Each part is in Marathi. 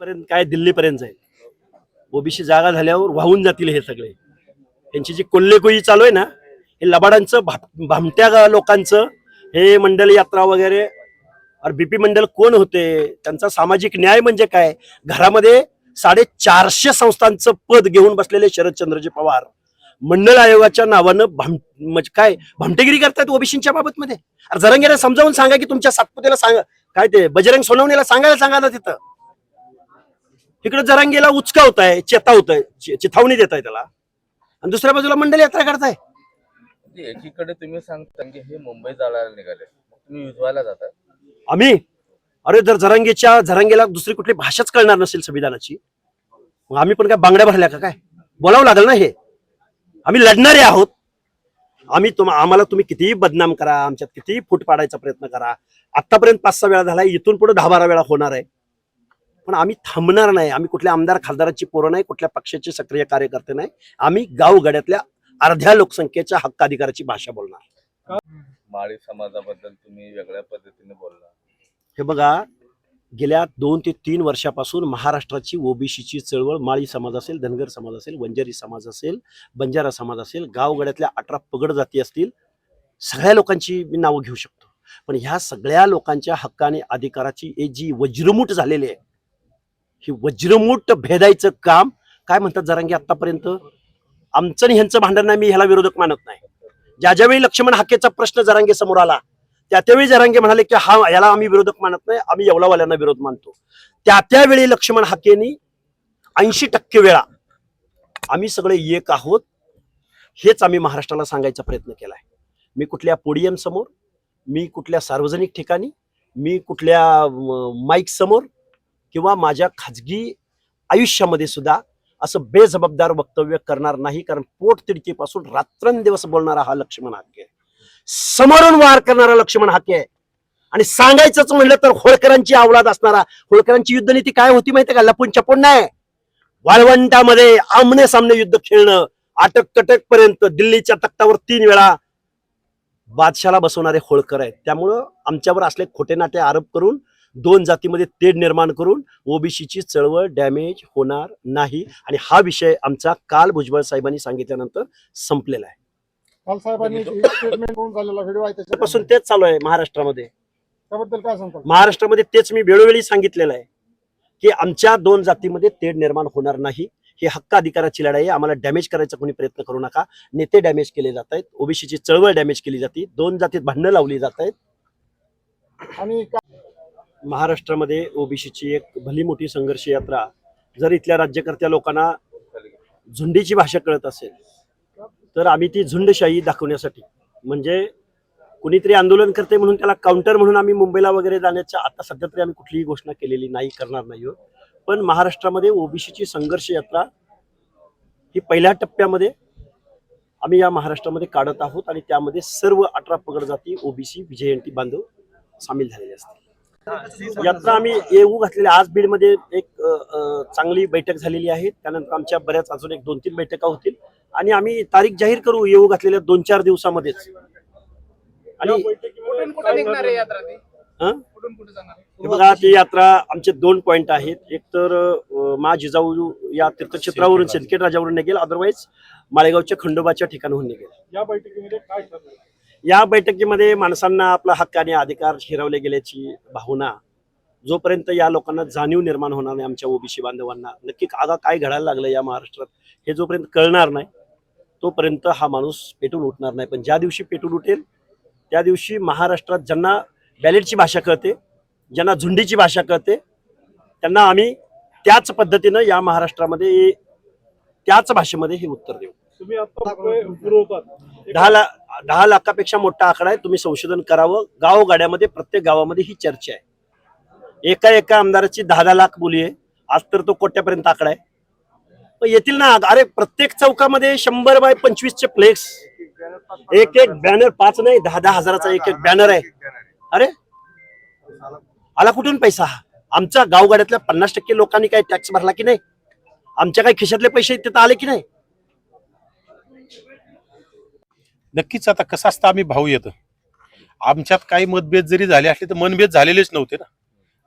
पर्यंत काय दिल्लीपर्यंत जाईल. ओबीसी जागा झाल्यावर वाहून जातील हे सगळे. त्यांची जी कोल्हेकोई चालू आहे ना, हे लबाडांचं भामट्या लोकांचं हे मंडल यात्रा वगैरे. और बीपी मंडल कोण होते, त्यांचा सामाजिक न्याय म्हणजे काय. घरामध्ये 450 संस्थांचं पद घेऊन बसलेले शरदचंद्रजी पवार मंडळ आयोगाच्या नावानं म्हणजे काय भामटेगिरी करतात ओबीसीच्या बाबत मध्ये. जरांगेला समजावून सांगा की तुमच्या सातपुतेला सांगा, काय ते बजरंग सोनवणेला सांगायला सांगा ना तिथं. इकडे जरांगेला उचकावताय, चेतावताय, चिथावणी देताय त्याला, आणि दुसऱ्या बाजूला मंडल यात्रा करताय. एकीकडे तुम्ही सांगता की हे मुंबई जायला निघाले, तुम्ही युजवायला जाता. आम्ही अरे जर जरांगेला दुसरी कुठली भाषाच कळणार नसेल संविधानाची, मग आम्ही पण काय बांगड्या भरल्या का काय. बोलावं लागेल ना. हे आम्ही लढणारे आहोत. आम्हाला तुम्ही कितीही बदनाम करा, आमच्यात कितीही फूट पाडायचा प्रयत्न करा. आतापर्यंत 5-6 वेळा झाला, इथून पुढे 10-12 वेळा होणार आहे. पण आम्ही थांबणार नाही. आम्ही कुठल्या आमदार खासदाराची पोरं नाही, कुठल्या पक्षाचे सक्रिय कार्यकर्ते नाही. आम्ही गावगड्यातल्या अर्ध्या लोकसंख्येच्या हक्क अधिकाराची भाषा बोलणार. माळी समाजाबद्दल तुम्ही वेगळ्या पद्धतीने बोलला. हे बघा, गेल्या 2 ते 3 वर्षापासून महाराष्ट्राची ओबीसीची चळवळ, माळी समाज असेल, धनगर समाज असेल, वंजारी समाज असेल, बंजारा समाज असेल, गावगड्यातल्या 18 पगड जाती असतील, सगळ्या लोकांची मी नावं घेऊ शकतो. पण ह्या सगळ्या लोकांच्या हक्क आणि अधिकाराची जी वज्रमूठ झालेली आहे, ही वज्रमूठ भेदायचं काम काय म्हणतात जरांगे आतापर्यंत. आमचं आणि ह्यांचं भांडण नाही, मी ह्याला विरोधक मानत नाही. ज्यावेळी लक्ष्मण हाकेचा प्रश्न जरांगे समोर आला, त्यावेळी जरांगे म्हणाले की याला आम्ही विरोधक मानत नाही, आम्ही येवलावाल्यांना विरोध मानतो. त्यावेळी लक्ष्मण हाकेनी 80% वेळा आम्ही सगळे एक आहोत हेच आम्ही महाराष्ट्राला सांगायचा प्रयत्न केलाय. मी कुठल्या पोडियम समोर, मी कुठल्या सार्वजनिक ठिकाणी, मी कुठल्या माईक समोर किंवा माझ्या खाजगी आयुष्यामध्ये सुद्धा असं बेजबाबदार वक्तव्य करणार नाही. कारण पोटतिडकीपासून रात्रंदिवस बोलणारा हा लक्ष्मण हाके, समोरून वार करणारा लक्ष्मण हाके आहे. आणि सांगायचंच म्हणलं तर होळकरांची अवलाद असणारा. होळकरांची युद्धनीती काय होती माहिती का, लपून चपून नाही, वाळवंटामध्ये आमने सामने युद्ध खेळणं, अटक कटक पर्यंत. दिल्लीच्या तख्तावर 3 वेळा बादशाला बसवणारे होळकर आहेत. त्यामुळं आमच्यावर असले खोटे नाटे आरोप करून 2 जातीमध्ये तेढ निर्माण करून ओबीसीची चळवळ डॅमेज होणार नाही. आणि हा विषय आमचा काल भुजबळ साहेबांनी सांगितल्यानंतर संपलेला आहे. काल साहेबांनी स्टेटमेंट करून झालेला व्हिडिओ आहे, त्यापासून तेच चालू आहे महाराष्ट्रामध्ये. त्याबद्दल काय सांगता. महाराष्ट्रामध्ये तेच मी वेळोवेळी सांगितलेलं आहे की आमच्या 2 जातीमध्ये तेढ निर्माण होणार नाही. ही हक्क अधिकाराची लढाई आहे. आम्हाला डॅमेज करायचा कोणी प्रयत्न करू नका. नेते डॅमेज केले जात आहेत, ओबीसीची चळवळ डॅमेज केली जाते, 2 जातीत भांडणं लावली जात आहेत. आणि महाराष्ट्रामध्ये ओबीसीची एक भली मोठी संघर्ष यात्रा, जर इथल्या राज्यकर्त्या लोकांना झुंडीची भाषा कळत असेल तर आम्ही ती झुंडशाही दाखवण्यासाठी, म्हणजे कुणीतरी आंदोलन करते म्हणून त्याला काउंटर म्हणून आम्ही मुंबईला वगैरे जाण्याच्या आता सध्या तरी आम्ही कुठलीही घोषणा केलेली नाही, करणार नाही. पण महाराष्ट्रामध्ये ओबीसीची संघर्ष यात्रा ही पहिल्या टप्प्यामध्ये आम्ही या महाराष्ट्रामध्ये काढत आहोत. आणि त्यामध्ये सर्व 18 पगड जाती ओबीसी विजयंती बांधव सामील झालेले असतील. यात्रा आम्ही येऊ घातलेल्या. आज बीडमध्ये एक चांगली बैठक झालेली आहे. त्यानंतर आमच्या बऱ्याच अजून 1-2-3 बैठका होतील आणि आम्ही तारीख जाहीर करू येऊ घातलेल्या 2-4 दिवसामध्येच. आणि बघा, ती यात्रा आमचे 2 पॉइंट आहेत. एक तर मा जिजाऊ या तीर्थक्षेत्रावरून सिंदखेड राजावरून निघेल, अदरवाईज माळेगावच्या खंडोबाच्या ठिकाणाहून निघेल. या बैठकीमध्ये काय ठरलं. या बैठकीमध्ये माणसांना आपला हक्क आणि अधिकार हिरावले गेल्याची भावना जोपर्यंत या लोकांना जाणीव निर्माण होणार नाही, आमच्या ओबीसी बांधवांना नक्की काय घडायला लागलं या महाराष्ट्रात हे जोपर्यंत कळणार नाही तोपर्यंत हा माणूस पेटून उठणार नाही. पण ज्या दिवशी पेटून उठेल त्या दिवशी महाराष्ट्रात ज्यांना बॅलेटची भाषा कळते, ज्यांना झुंडीची भाषा कळते, त्यांना आम्ही त्याच पद्धतीनं या महाराष्ट्रामध्ये त्याच भाषेमध्ये हे उत्तर देऊ. तुम्ही आता 10 लाखापेक्षा मोठा आकडा आहे. तुम्ही संशोधन करावं. गावगाड्यामध्ये प्रत्येक गावामध्ये ही चर्चा आहे. एका आमदाराची 10 लाख बोली आहे. आज तर तो कोट्यापर्यंत आकडा आहे. पण येतील ना. अरे प्रत्येक चौकामध्ये 100 बाय 25चे फ्लेक्स, एक बॅनर, 5 नाही 10 हजाराचा एक बॅनर आहे. अरे आला कुठून पैसा. आमच्या गावगाड्यातल्या 50% लोकांनी काही टॅक्स भरला की नाही, आमच्या काही खिशातले पैसे तिथं आले की नाही. नक्कीच. आता कसं असतं, आम्ही भाऊ येतो, आमच्यात काही मतभेद जरी झाले असले तर मनभेद झालेलेच नव्हते ना.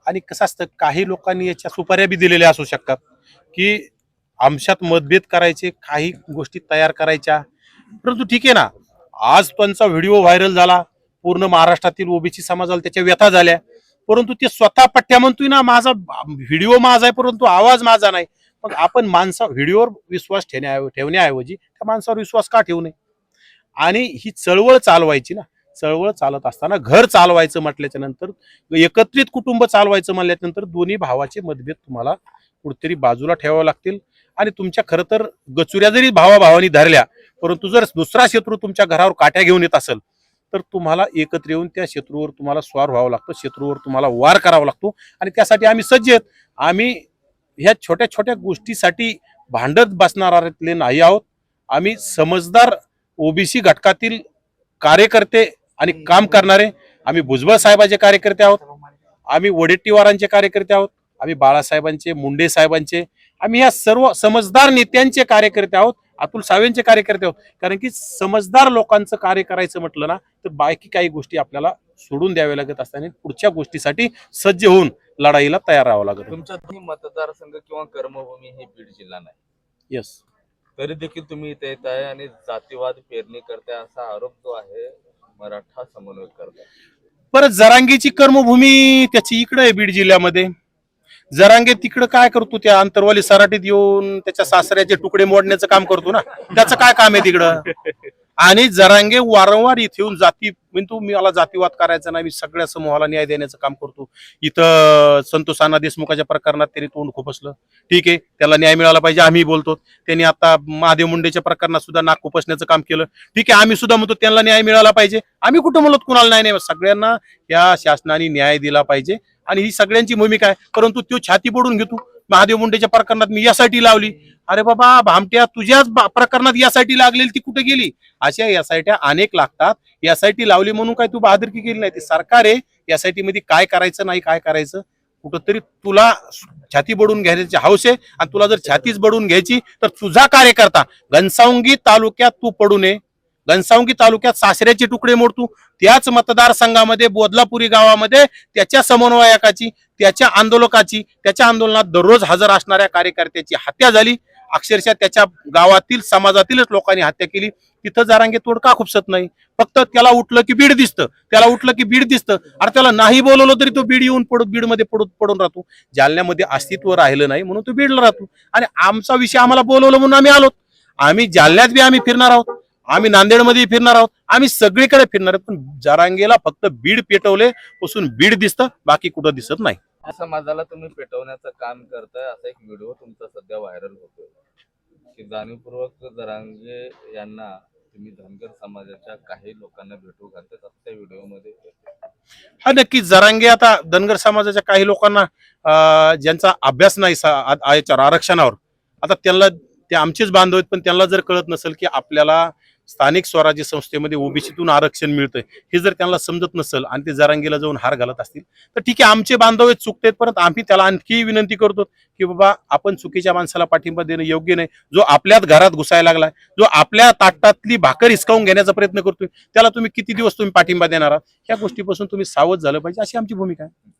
आणि कसं असतं काही लोकांनी याच्या सुपाऱ्या बी दिलेल्या असू शकतात की आमच्यात मतभेद करायचे, काही गोष्टी तयार करायच्या. परंतु ठीक आहे ना, आज त्यांचा व्हिडिओ व्हायरल झाला, पूर्ण महाराष्ट्रातील ओबीसी समाजाला त्याच्या व्यथा झाल्या, परंतु ते स्वतः पट्ट्या म्हणतोय ना माझा व्हिडिओ माझा आहे परंतु आवाज माझा नाही. मग आपण व्हिडिओवर विश्वास ठेवण्याऐवजी त्या माणसावर विश्वास का ठेवू नये. आणि ही चळवळ चालवायची ना, चळवळ चालत असताना घर चालवायचं म्हटल्याच्या नंतर, एकत्रित कुटुंब चालवायचं म्हणल्याच्या नंतर दोन्ही भावाचे मतभेद तुम्हाला कुठेतरी बाजूला ठेवावे लागतील. आणि तुमच्या खरं तर गचुऱ्या जरी भावाभावानी धरल्या, परंतु जर दुसरा शत्रू तुमच्या घरावर काट्या घेऊन येत असेल तर तुम्हाला एकत्र येऊन त्या शत्रूवर तुम्हाला स्वार व्हावं लागतं, शत्रूवर तुम्हाला वार करावा लागतो. आणि त्यासाठी आम्ही सज्ज आहेत. आम्ही ह्या छोट्या छोट्या गोष्टीसाठी भांडत बसणारे नाही आहोत. आम्ही समजदार ओबीसी घटकातील कार्यकर्ते आणि काम करणारे, आम्ही भुजबळ साहेबांचे कार्यकर्ते आहोत, आम्ही वडेट्टीवारांचे कार्यकर्ते आहोत, आम्ही बाळासाहेबांचे, मुंडे साहेबांचे, आम्ही या सर्व समजदार नेत्यांचे कार्यकर्ते आहोत, अतुल सावेंचे कार्यकर्ते आहोत. कारण की समजदार लोकांचं कार्य करायचं म्हटलं ना तर बाकी काही गोष्टी आपल्याला सोडून द्याव्या लागत असताना पुढच्या गोष्टीसाठी सज्ज होऊन लढाईला तयार राहावं लागत. तुमच्या दोन्ही मतदारसंघ किंवा कर्मभूमी हे बीड जिल्हा नाही, येस, तरी देखील तुम्ही इथे येत आहे आणि जातीवाद पेरणी करताय असा आरोप जो आहे मराठा समन्वय करताय. परत जरांगेची कर्मभूमी त्याची इकडे आहे बीड जिल्ह्यामध्ये. जरांगे तिकडं काय करतो, त्या अंतरवाली सराटीत येऊन त्याच्या सासऱ्याचे तुकडे मोडण्याचं काम करतो ना, त्याचं काय काम आहे तिकडं. आणि जरांगे वारंवार इथे येऊन म्हणतो मला जातीवाद करायचा नाही, मी सगळ्या समूहाला न्याय देण्याचं काम करतो. इथं संतोष अण्णा देशमुखाच्या प्रकरणात त्यांनी तोंड खुपसलं, ठीक आहे, त्याला न्याय मिळाला पाहिजे, आम्ही बोलतो. त्यांनी आता महादेव मुंडेच्या प्रकरणात सुद्धा नाक खुपसण्याचं काम केलं, ठीक आहे, आम्ही सुद्धा म्हणतो त्यांना न्याय मिळाला पाहिजे. आम्ही कुठं म्हणत कुणाला नाही, सगळ्यांना या शासनाने न्याय दिला पाहिजे आणि ही सगळ्यांची भूमिका आहे. परंतु तो छाती पडून घेतो, महादेव मुंडेच्या प्रकरणात मी यासाठी लावली. अरे बाबा भामट्या, तुझ्याच प्रकरणात यासाठी लागलेली ती कुठे गेली. अशा यासाठी अनेक लागतात. यासाठी लावली म्हणून काय तू बहादुरकी केली नाही. ते सरकार आहे, यासाठी मध्ये काय करायचं नाही काय करायचं कुठंतरी तुला छाती बडून घ्यायची हौस आहे. आणि तुला जर छातीच बडून घ्यायची तर तुझा कार्यकर्ता घनसावंगी तालुक्यात तू पडू नये. घनसावंगी तालुक्यात सासऱ्याचे तुकडे मोडतो, त्याच मतदारसंघामध्ये बोदलापुरी गावामध्ये त्याच्या समन्वयकाची, त्याच्या आंदोलकाची, त्याच्या आंदोलनात दररोज हजर असणाऱ्या कार्यकर्त्याची हत्या झाली. अक्षरशः त्याच्या गावातील समाजातीलच लोकांनी हत्या केली. तिथं जरांगे तोड का खुपसत नाही. फक्त त्याला उठलं की बीड दिसतं, त्याला उठलं की बीड दिसतं. अरे त्याला नाही बोलवलं तरी तो बीड येऊन बीडमध्ये पडून राहतो. जालन्यामध्ये अस्तित्व राहिलं नाही म्हणून तो बीडला राहतो. आणि आमचा विषय आम्हाला बोलवलं म्हणून आम्ही आलो. आम्ही जालन्यात बी आम्ही फिरणार आहोत, आम्ही नांदेडमध्ये फिरणार आहोत, आम्ही सगळीकडे फिरणार आहोत. पण जरांगेला फक्त बीड पेटवले पासून बीड दिसतं, बाकी कुठं दिसत नाही. समाजाला तुम्ही पेटवण्याचं काम करताय असा एक व्हिडिओ तुमचा सध्या व्हायरल होतोय की जाणीवपूर्वक जरांगे यांना तुम्ही धनगर समाजाच्या काही लोकांना भेटू घालतात असं त्या व्हिडिओमध्ये. हा नक्कीच, जरांगे आता धनगर समाजाच्या काही लोकांना ज्यांचा अभ्यास नाही आरक्षणावर, आता त्यांना ते आमचेच बांधव आहेत, पण त्यांना जर कळत नसेल की आपल्याला स्थानिक स्वराज्य संस्थेमध्ये ओबीसीतून आरक्षण मिळतंय हे जर त्यांना समजत नसेल आणि ते जरांगेला जाऊन हार घालत असतील तर ठीक आहे, आमचे बांधव आहेत, चुकतेत. परंतु आम्ही त्याला आणखी विनंती करतो की बाबा आपण चुकीच्या माणसाला पाठिंबा देणं योग्य नाही. जो आपल्याच घरात घुसायला लागलाय, जो आपल्या ताटातली भाकर हिसकावून घेण्याचा प्रयत्न करतोय, त्याला तुम्ही किती दिवस तुम्ही पाठिंबा देणार आहात. ह्या गोष्टीपासून तुम्ही सावध झालं पाहिजे, अशी आमची भूमिका आहे.